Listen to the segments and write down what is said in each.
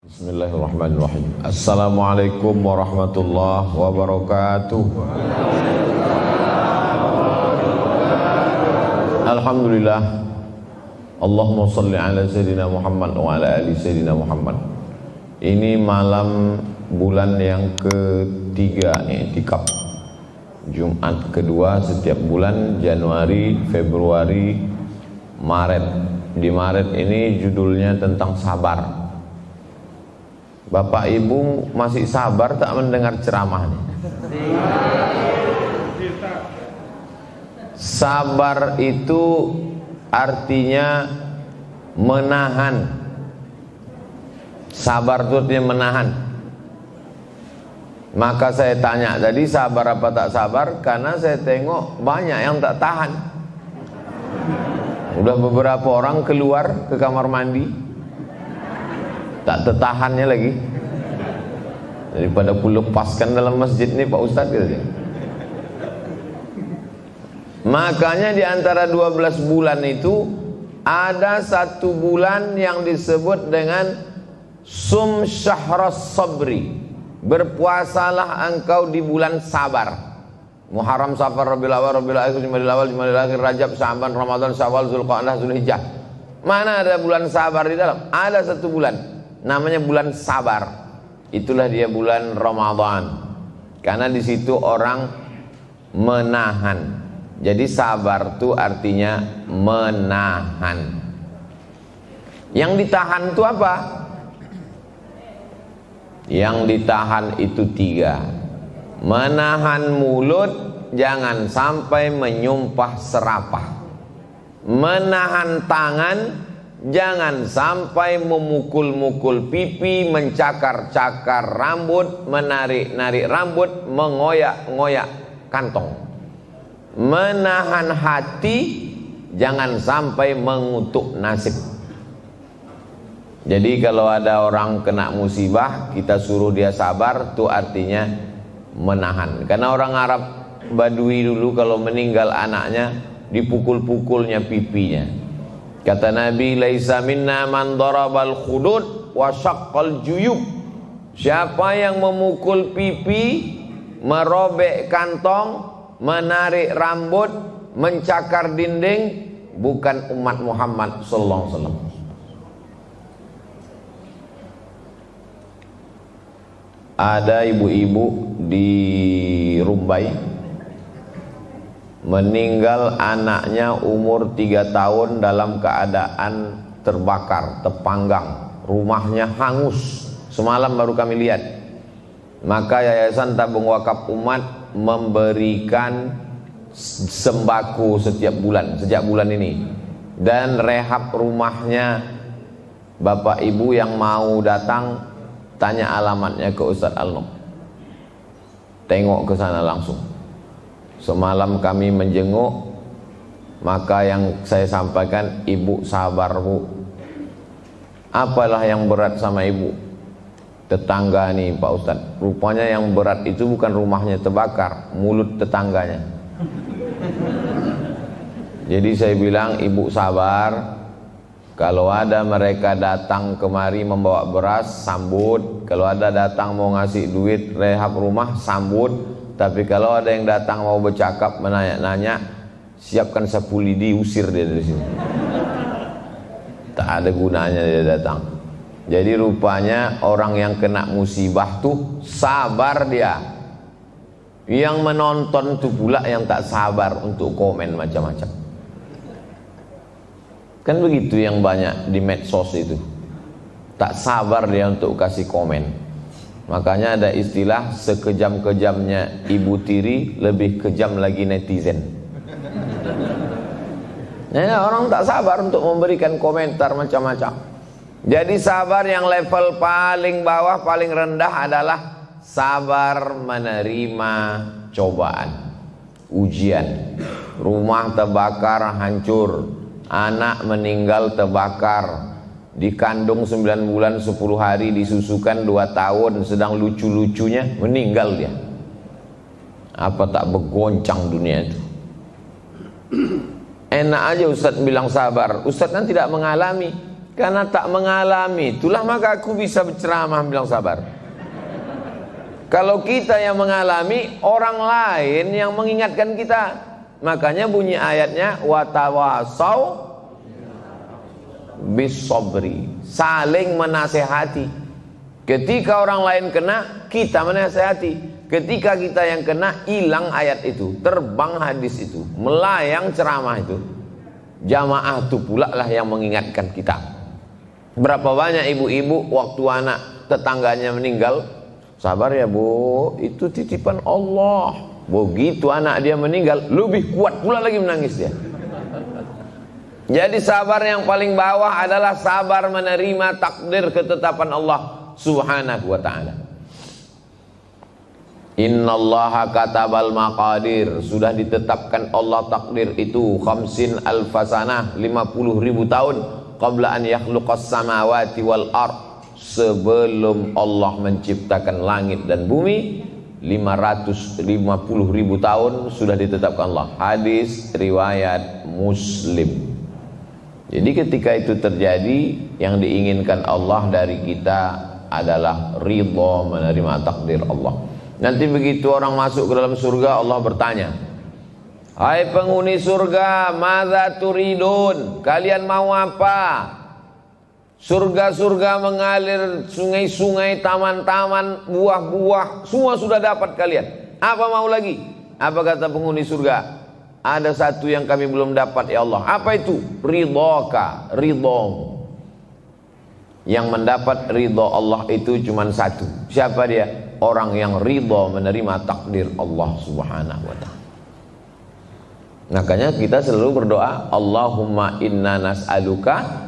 Bismillahirrahmanirrahim. Assalamualaikum warahmatullahi wabarakatuh. Alhamdulillah. Allahumma salli ala Sayyidina Muhammad wa ala ali Sayyidina Muhammad. Ini malam bulan yang ketiga i'tikaf. Jumat kedua setiap bulan Januari, Februari, Maret. Di Maret ini judulnya tentang sabar. Bapak Ibu masih sabar tak mendengar ceramah nih? Sabar itu artinya menahan. Sabar itu artinya menahan. Maka saya tanya tadi sabar apa tak sabar, karena saya tengok banyak yang tak tahan. Udah beberapa orang keluar ke kamar mandi tak tertahannya lagi, daripada ku lepaskan dalam masjid nih Pak Ustadz gitu. Makanya di antara 12 bulan itu ada satu bulan yang disebut dengan Sum Syahras Sabri. Berpuasalah engkau di bulan sabar. Muharram, Safar, Rabiul Awal, Rabiul Akhir, Jumadil Awal, Jumadil Akhir, Rajab, Sya'ban, Ramadan, Syawal, Zulqa'dah, Zulhijjah. Mana ada bulan sabar di dalam? Ada satu bulan namanya bulan sabar. Itulah dia bulan Ramadan. Karena di situ orang menahan. Jadi sabar itu artinya menahan. Yang ditahan itu apa? Yang ditahan itu 3. Menahan mulut jangan sampai menyumpah serapah. Menahan tangan jangan sampai memukul-mukul pipi, mencakar-cakar rambut, menarik-narik rambut, mengoyak-ngoyak kantong. Menahan hati jangan sampai mengutuk nasib. Jadi kalau ada orang kena musibah, kita suruh dia sabar, itu artinya menahan. Karena orang Arab Badui dulu kalau meninggal anaknya, dipukul-pukulnya pipinya. Kata Nabi, laisa minna man darabal khudud wa syaqqal juyub. Siapa yang memukul pipi, merobek kantong, menarik rambut, mencakar dinding, bukan umat Muhammad sallallahu alaihi wasallam. Ada ibu-ibu di Rumbai meninggal anaknya umur 3 tahun dalam keadaan terbakar, terpanggang, rumahnya hangus. Semalam baru kami lihat. Maka Yayasan Tabung Wakaf Umat memberikan sembako setiap bulan, sejak bulan ini, dan rehab rumahnya. Bapak Ibu yang mau datang, tanya alamatnya ke Ustadz Al-Nuk, tengok ke sana langsung. Semalam kami menjenguk, maka yang saya sampaikan, ibu sabar bu. Apalah yang berat sama ibu? Tetangga nih Pak Ustadz, rupanya yang berat itu bukan rumahnya terbakar, mulut tetangganya. Jadi saya bilang, ibu sabar. Kalau ada mereka datang kemari membawa beras, sambut. Kalau ada datang mau ngasih duit rehab rumah, sambut. Tapi kalau ada yang datang mau bercakap, menanya-nanya, siapkan sapu lidi, usir dia dari sini. Tak ada gunanya dia datang. Jadi rupanya orang yang kena musibah tuh sabar dia. Yang menonton tuh pula yang tak sabar untuk komen macam-macam. Kan begitu yang banyak di medsos itu. Tak sabar dia untuk kasih komen. Makanya ada istilah, sekejam-kejamnya ibu tiri, lebih kejam lagi netizen. Ya, orang tak sabar untuk memberikan komentar macam-macam. Jadi sabar yang level paling bawah, paling rendah adalah sabar menerima cobaan, ujian. Rumah terbakar hancur, anak meninggal terbakar, dikandung 9 bulan 10 hari, disusukan 2 tahun, sedang lucu-lucunya meninggal dia. Apa tak bergoncang dunia itu? Enak aja Ustadz bilang sabar. Ustadz kan tidak mengalami. Karena tak mengalami, itulah maka aku bisa berceramah bilang sabar. Kalau kita yang mengalami, orang lain yang mengingatkan kita. Makanya bunyi ayatnya watawasau bisobri, saling menasehati. Ketika orang lain kena, kita menasehati. Ketika kita yang kena, hilang ayat itu, terbang hadis itu, melayang ceramah itu. Jamaah itu pula lah yang mengingatkan kita. Berapa banyak ibu-ibu waktu anak tetangganya meninggal, sabar ya bu, itu titipan Allah. Begitu anak dia meninggal, lebih kuat pula lagi menangis dia. Jadi sabar yang paling bawah adalah sabar menerima takdir ketetapan Allah Subhanahu wa ta'ala. Innallaha katabal maqadir, sudah ditetapkan Allah takdir itu 50 alfasanah, 50.000 tahun qabla an yakhluqas samawati wal ard, sebelum Allah menciptakan langit dan bumi. 550.000 tahun sudah ditetapkan Allah. Hadis riwayat Muslim. Jadi ketika itu terjadi, yang diinginkan Allah dari kita adalah ridha menerima takdir Allah. Nanti begitu orang masuk ke dalam surga, Allah bertanya, hai penghuni surga, madza turidun, kalian mau apa? Surga-surga mengalir, sungai-sungai, taman-taman, buah-buah, semua sudah dapat kalian. Apa mau lagi? Apa kata penghuni surga? Ada satu yang kami belum dapat ya Allah. Apa itu? Ridhoka, ridhomu. Yang mendapat ridho Allah itu cuma satu. Siapa dia? Orang yang ridho menerima takdir Allah Subhanahu wa ta'ala. Makanya kita selalu berdoa, Allahumma inna nas'aluka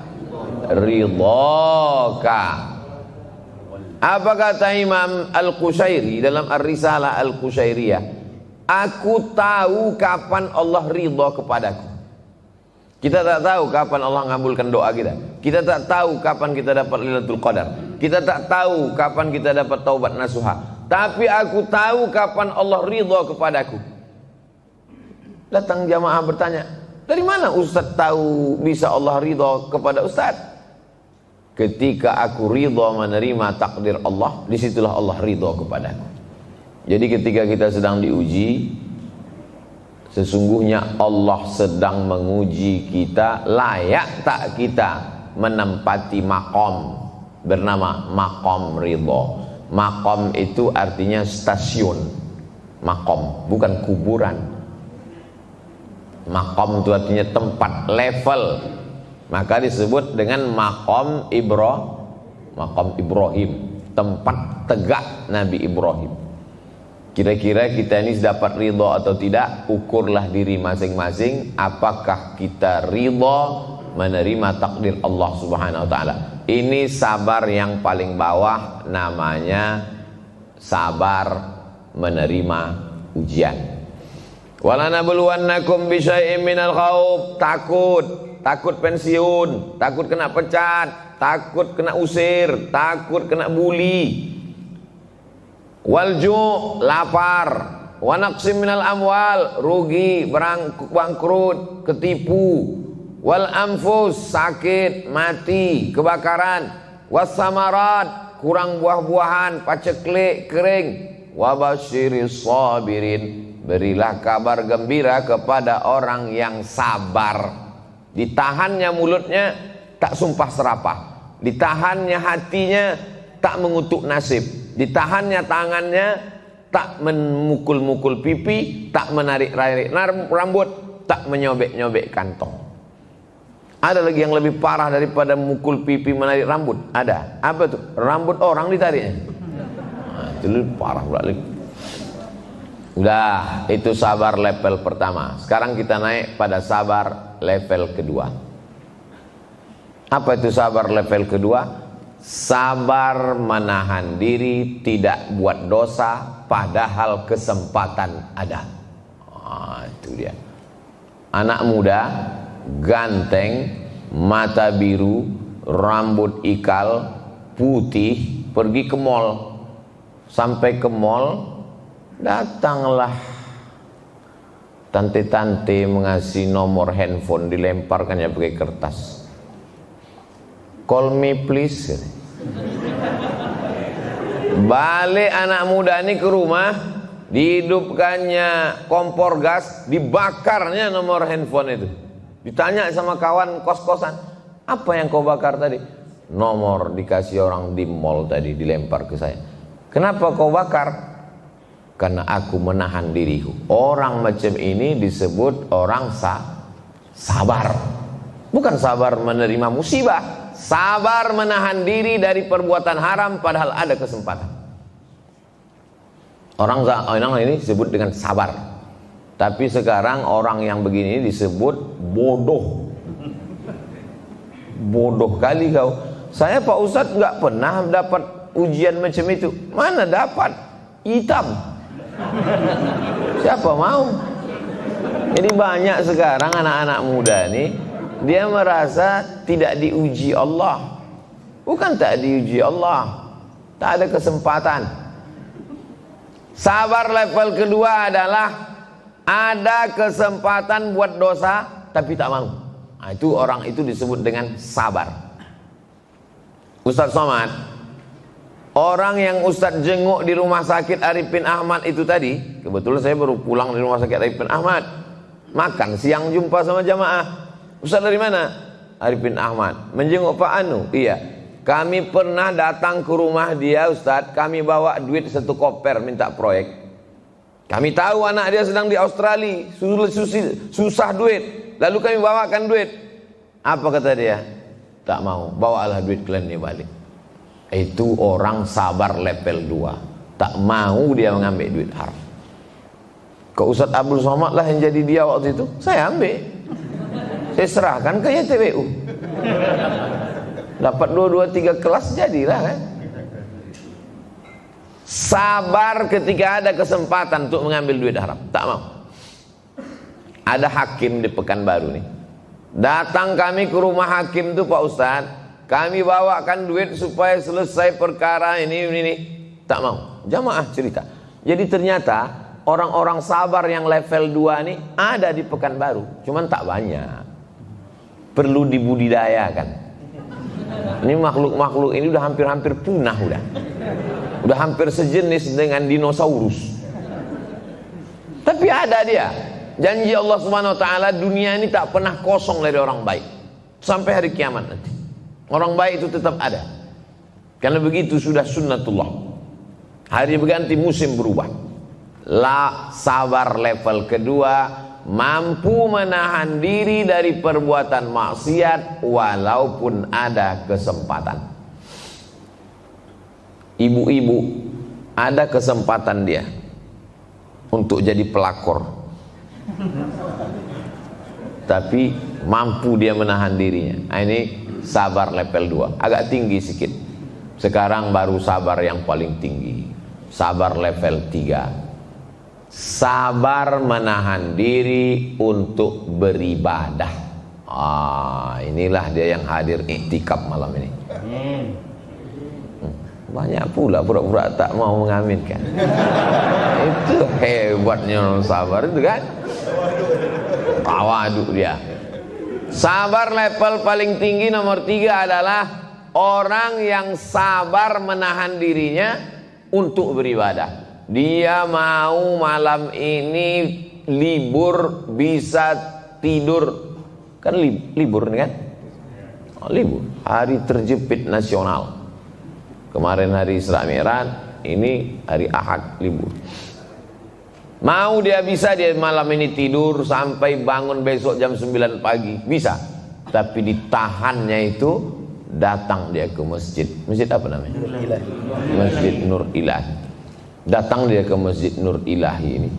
ridhoka. Apa kata Imam Al-Qushairi dalam Ar-Risalah Al-Qushairiyah? Aku tahu kapan Allah ridho kepadaku. Kita tak tahu kapan Allah ngabulkan doa kita. Kita tak tahu kapan kita dapat Lailatul Qadar. Kita tak tahu kapan kita dapat taubat nasuha. Tapi aku tahu kapan Allah ridho kepadaku. Datang jamaah bertanya, dari mana Ustaz tahu bisa Allah ridho kepada Ustaz? Ketika aku ridho menerima takdir Allah, disitulah Allah ridho kepadaku. Jadi ketika kita sedang diuji, sesungguhnya Allah sedang menguji kita, layak tak kita menempati makom bernama makom ridho. Makom itu artinya stasiun. Makom bukan kuburan. Makom itu artinya tempat, level. Maka disebut dengan makom Ibrahim, tempat tegak Nabi Ibrahim. Kira-kira kita ini dapat ridho atau tidak? Ukurlah diri masing-masing. Apakah kita ridho menerima takdir Allah Subhanahu wa ta'ala? Ini sabar yang paling bawah, namanya sabar menerima ujian. Walanabluwannakum bisyai'im minal khauf, takut pensiun, takut kena pecat, takut kena usir, takut kena bully. Walju', lapar, wa naqsim minal amwal, rugi, bangkrut, ketipu, wal anfus, sakit, mati, kebakaran, wassamarat, kurang buah-buahan, paceklik, kering, wabasyiris sabirin, berilah kabar gembira kepada orang yang sabar. Ditahannya mulutnya tak sumpah serapah, ditahannya hatinya tak mengutuk nasib, ditahannya tangannya tak memukul-mukul pipi, tak menarik-narik rambut, tak menyobek-nyobek kantong. Ada lagi yang lebih parah daripada mukul pipi, menarik rambut. Ada. Apa tuh? Rambut orang ditariknya. Nah, itu lebih parah pula lagi. Udah, itu sabar level pertama. Sekarang kita naik pada sabar level kedua. Apa itu sabar level kedua? Sabar menahan diri, tidak buat dosa padahal kesempatan ada. Itu dia. Anak muda, ganteng, mata biru, rambut ikal, putih, pergi ke mall. Sampai ke mall, datanglah tante-tante mengasih nomor handphone, dilemparkannya pakai kertas. Call me please. Balik anak muda ini ke rumah, dihidupkannya kompor gas, dibakarnya nomor handphone itu. Ditanya sama kawan kos-kosan, apa yang kau bakar tadi? Nomor dikasih orang di mall tadi, dilempar ke saya. Kenapa kau bakar? Karena aku menahan diriku. Orang macam ini disebut orang sabar. Bukan sabar menerima musibah, sabar menahan diri dari perbuatan haram padahal ada kesempatan. Orang ini disebut dengan sabar. Tapi sekarang orang yang begini disebut bodoh. Bodoh kali kau. Saya Pak Ustadz nggak pernah dapat ujian macam itu. Mana dapat? Hitam. Siapa mau? Jadi banyak sekarang anak-anak muda nih, dia merasa tidak diuji Allah. Bukan tak diuji Allah, tak ada kesempatan. Sabar level kedua adalah ada kesempatan buat dosa tapi tak mau. Nah, itu orang itu disebut dengan sabar. Ustadz Somad, orang yang Ustadz jenguk di rumah sakit Arifin Ahmad itu tadi, kebetulan saya baru pulang dari rumah sakit Arifin Ahmad, makan siang jumpa sama jamaah. Ustadz dari mana? Arifin Ahmad. Menjenguk Pak Anu? Iya. Kami pernah datang ke rumah dia Ustadz, kami bawa duit 1 koper minta proyek. Kami tahu anak dia sedang di Australia, susah duit. Lalu kami bawakan duit. Apa kata dia? Tak mau, bawalah duit kalian ini balik. Itu orang sabar level 2. Tak mau dia mengambil duit haram. Ke Ustadz Abdul Somad lah yang jadi dia waktu itu, saya ambil. Saya serahkan ke YTWU. Dapat 2, 3 kelas jadilah kan. Sabar ketika ada kesempatan untuk mengambil duit haram, tak mau. Ada hakim di Pekanbaru nih. Datang kami ke rumah hakim tuh Pak Ustadz, kami bawakan duit supaya selesai perkara ini. Tak mau. Jamaah cerita. Jadi ternyata orang-orang sabar yang level 2 nih ada di Pekanbaru, cuman tak banyak. Perlu dibudidayakan. Ini makhluk-makhluk ini udah hampir-hampir punah udah hampir sejenis dengan dinosaurus. Tapi ada dia. Janji Allah Subhanahu wa taala, dunia ini tak pernah kosong dari orang baik sampai hari kiamat nanti. Orang baik itu tetap ada. Karena begitu sudah sunnatullah. Hari berganti, musim berubah. Sabar level kedua, mampu menahan diri dari perbuatan maksiat walaupun ada kesempatan. Ibu-ibu, ada kesempatan dia untuk jadi pelakor, tapi mampu dia menahan dirinya. Nah, ini sabar level 2, agak tinggi sedikit. Sekarang baru sabar yang paling tinggi, sabar level 3. Sabar menahan diri untuk beribadah. Inilah dia yang hadir iktikaf malam ini. Banyak pula pura-pura tak mau mengaminkan. Itu hebatnya orang sabar itu kan. Tawaduk dia. Sabar level paling tinggi nomor 3 adalah orang yang sabar menahan dirinya untuk beribadah. Dia mau malam ini libur bisa tidur. Kan libur nih kan? Libur. Hari terjepit nasional. Kemarin hari Isra Mi'raj, ini hari Ahad libur. Mau dia bisa dia malam ini tidur sampai bangun besok jam 9 pagi, bisa. Tapi ditahannya itu datang dia ke masjid. Masjid apa namanya? Masjid Nur Ilahi. Datang dia ke Masjid Nur Ilahi ini.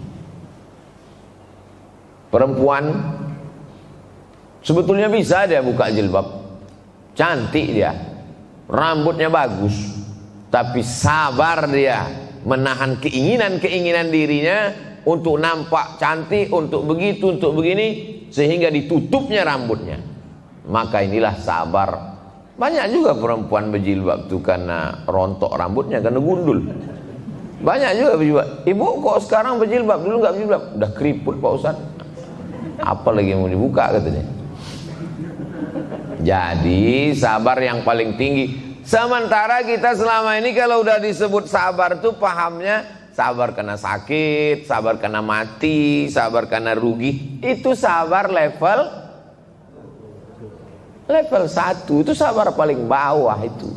Perempuan sebetulnya bisa dia buka jilbab. Cantik dia. Rambutnya bagus. Tapi sabar dia menahan keinginan-keinginan dirinya untuk nampak cantik, untuk begitu, untuk begini, sehingga ditutupnya rambutnya. Maka inilah sabar. Banyak juga perempuan berjilbab itu karena rontok rambutnya, karena gundul. Banyak juga berjilbab. Ibu kok sekarang berjilbab, dulu nggak berjilbab? Udah keriput Pak Ustadz. Apa lagi yang mau dibuka katanya. Jadi sabar yang paling tinggi. Sementara kita selama ini kalau udah disebut sabar tuh pahamnya sabar karena sakit, sabar karena mati, sabar karena rugi. Itu sabar level 1. Itu sabar paling bawah itu.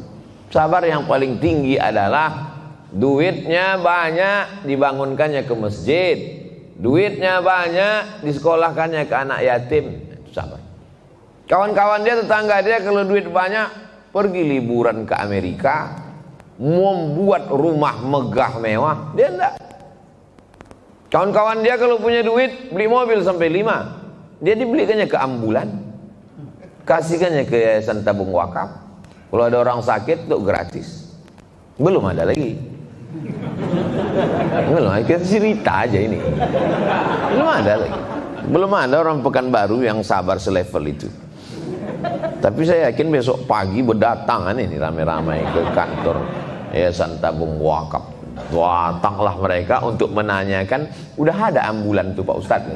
Sabar yang paling tinggi adalah duitnya banyak dibangunkannya ke masjid, duitnya banyak disekolahkannya ke anak yatim. Itu sabar. Kawan-kawan dia, tetangga dia kalau duit banyak pergi liburan ke Amerika, membuat rumah megah mewah, dia enggak. Kawan-kawan dia kalau punya duit beli mobil sampai 5, dia dibelikannya ke ambulan, kasihkannya ke yayasan tabung wakaf. Kalau ada orang sakit tuh gratis. Belum ada lagi. Belum, kita cerita aja ini. Belum ada lagi. Belum ada orang Pekanbaru yang sabar selevel itu. Tapi saya yakin besok pagi berdatangan ini ramai-ramai ke kantor Yayasan Tabung Wakaf. Datanglah mereka untuk menanyakan, udah ada ambulan tuh Pak Ustadz?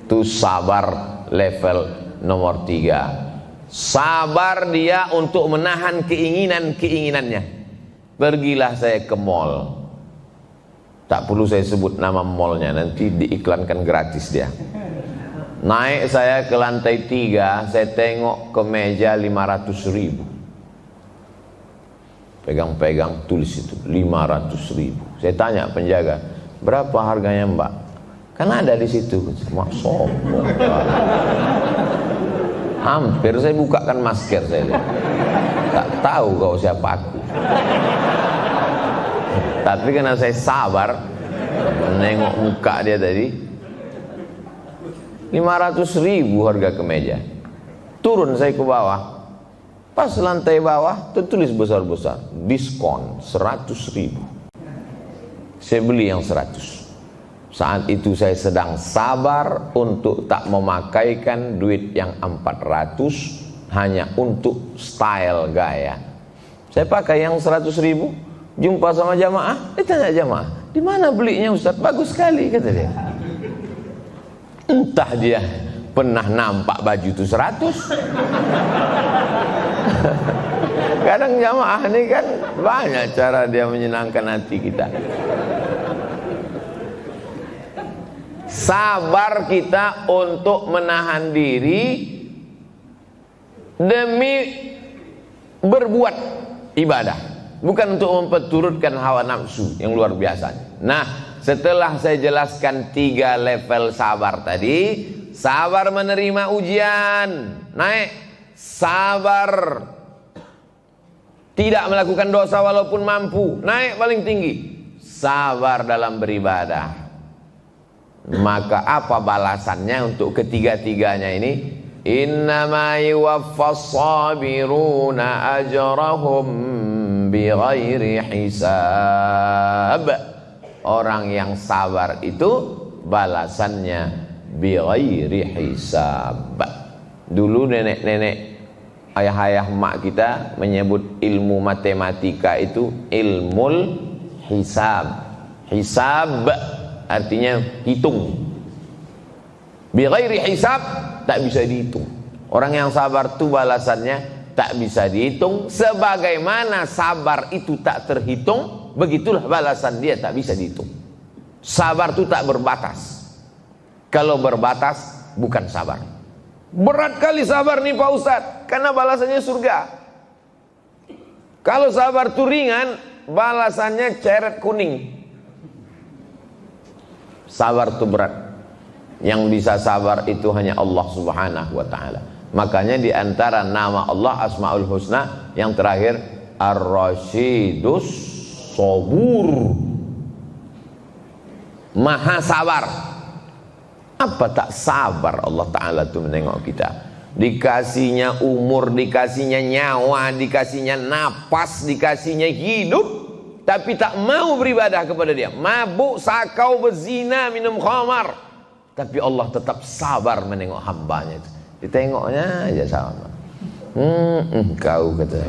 Itu sabar level nomor 3. Sabar dia untuk menahan keinginan-keinginannya. Pergilah saya ke mall, tak perlu saya sebut nama mallnya, nanti diiklankan gratis dia. Naik saya ke lantai 3, saya tengok ke meja 500.000. Pegang-pegang tulis itu 500.000. Saya tanya penjaga, berapa harganya Mbak? Kan ada di situ. Masuk. Hampir saya bukakan masker saya lihat. Tak tahu kau siapa aku. Tapi karena saya sabar menengok muka dia tadi, 500.000 harga kemeja. Turun saya ke bawah, pas lantai bawah tertulis besar-besar diskon 100.000. Saya beli yang 100. Saat itu saya sedang sabar untuk tak memakaikan duit yang 400 hanya untuk style gaya. Saya pakai yang 100.000. Jumpa sama jamaah, ditanya jamaah, di mana belinya Ustaz? Bagus sekali, kata dia. Entah dia pernah nampak baju itu 100. Kadang jamaah ini kan banyak cara dia menyenangkan hati kita. Sabar kita untuk menahan diri demi berbuat ibadah, bukan untuk memperturutkan hawa nafsu yang luar biasa. Nah, setelah saya jelaskan 3 level sabar tadi, sabar menerima ujian, naik. Sabar tidak melakukan dosa walaupun mampu, naik paling tinggi. Sabar dalam beribadah. Maka apa balasannya untuk ketiga-tiganya ini? Innama yuwaffas sabiruna ajrahum bighairi hisab. Orang yang sabar itu balasannya bighairi hisab. Dulu nenek-nenek, ayah-ayah mak kita menyebut ilmu matematika itu ilmul hisab. Hisab artinya hitung. Bighairi hisab, tak bisa dihitung. Orang yang sabar itu balasannya tak bisa dihitung. Sebagaimana sabar itu tak terhitung, begitulah balasan dia tak bisa dihitung. Sabar itu tak berbatas. Kalau berbatas bukan sabar. Berat kali sabar nih Pak Ustadz, karena balasannya surga. Kalau sabar itu ringan, balasannya ceret kuning. Sabar itu berat. Yang bisa sabar itu hanya Allah Subhanahu wa ta'ala. Makanya di antara nama Allah Asmaul Husna yang terakhir Ar-Rasyidus Sabur, Maha sabar. Apa tak sabar Allah Ta'ala itu menengok kita. Dikasihnya umur, dikasihnya nyawa, dikasihnya napas, dikasihnya hidup, tapi tak mau beribadah kepada dia. Mabuk, sakau, berzina, minum khamar, tapi Allah tetap sabar menengok hambanya itu. Ditengoknya aja sama. Kau kata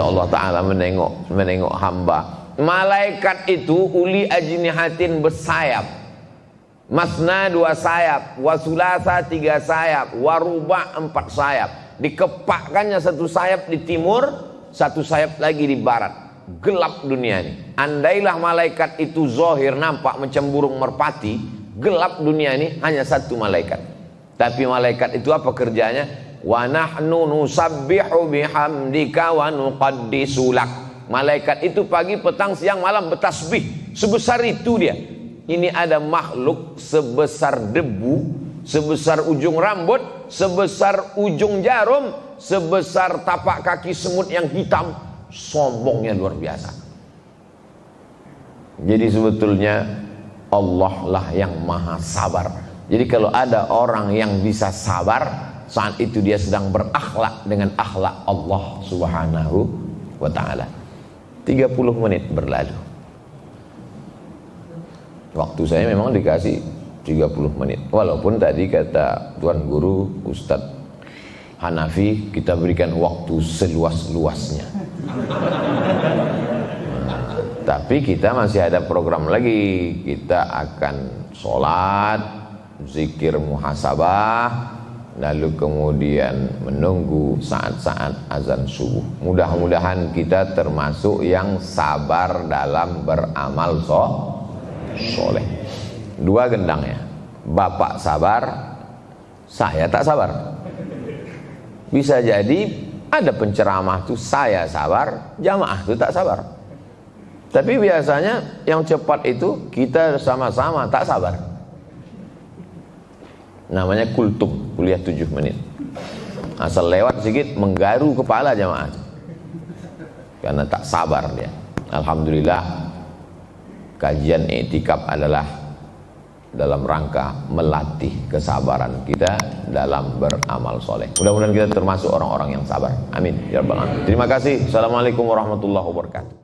Allah Ta'ala menengok hamba. Malaikat itu uli ajnihatin bersayap. masna 2 sayap, wasulasa 3 sayap, waruba 4 sayap. Dikepakkannya 1 sayap di timur, 1 sayap lagi di barat. Gelap dunia ini. Andailah malaikat itu zahir, nampak macam burung merpati, gelap dunia ini hanya 1 malaikat. Tapi malaikat itu apa kerjanya? Wa nahnu nusabbihu bihamdika wa nuqaddisu lak. Malaikat itu pagi, petang, siang, malam bertasbih. Sebesar itu dia. Ini ada makhluk sebesar debu, sebesar ujung rambut, sebesar ujung jarum, sebesar tapak kaki semut yang hitam. Sombongnya luar biasa. Jadi sebetulnya Allah lah yang maha sabar. Jadi kalau ada orang yang bisa sabar, saat itu dia sedang berakhlak dengan akhlak Allah subhanahu wa ta'ala. 30 menit berlalu. Waktu saya memang dikasih 30 menit. Walaupun tadi kata Tuan Guru Ustadz Hanafi, kita berikan waktu seluas-luasnya. Tapi kita masih ada program lagi. Kita akan sholat, zikir muhasabah, lalu kemudian menunggu saat-saat azan subuh. Mudah-mudahan kita termasuk yang sabar dalam beramal soleh. 2 gendangnya, bapak sabar, saya tak sabar. Bisa jadi ada penceramah tuh saya sabar, jamaah tuh tak sabar. Tapi biasanya yang cepat itu kita sama-sama tak sabar. Namanya kultum, kuliah 7 menit. Asal lewat sedikit menggaru kepala jamaah, karena tak sabar dia. Alhamdulillah, kajian i'tikaf adalah dalam rangka melatih kesabaran kita dalam beramal soleh. Mudah-mudahan kita termasuk orang-orang yang sabar. Amin ya rabbal alamin. Terima kasih. Assalamualaikum warahmatullahi wabarakatuh.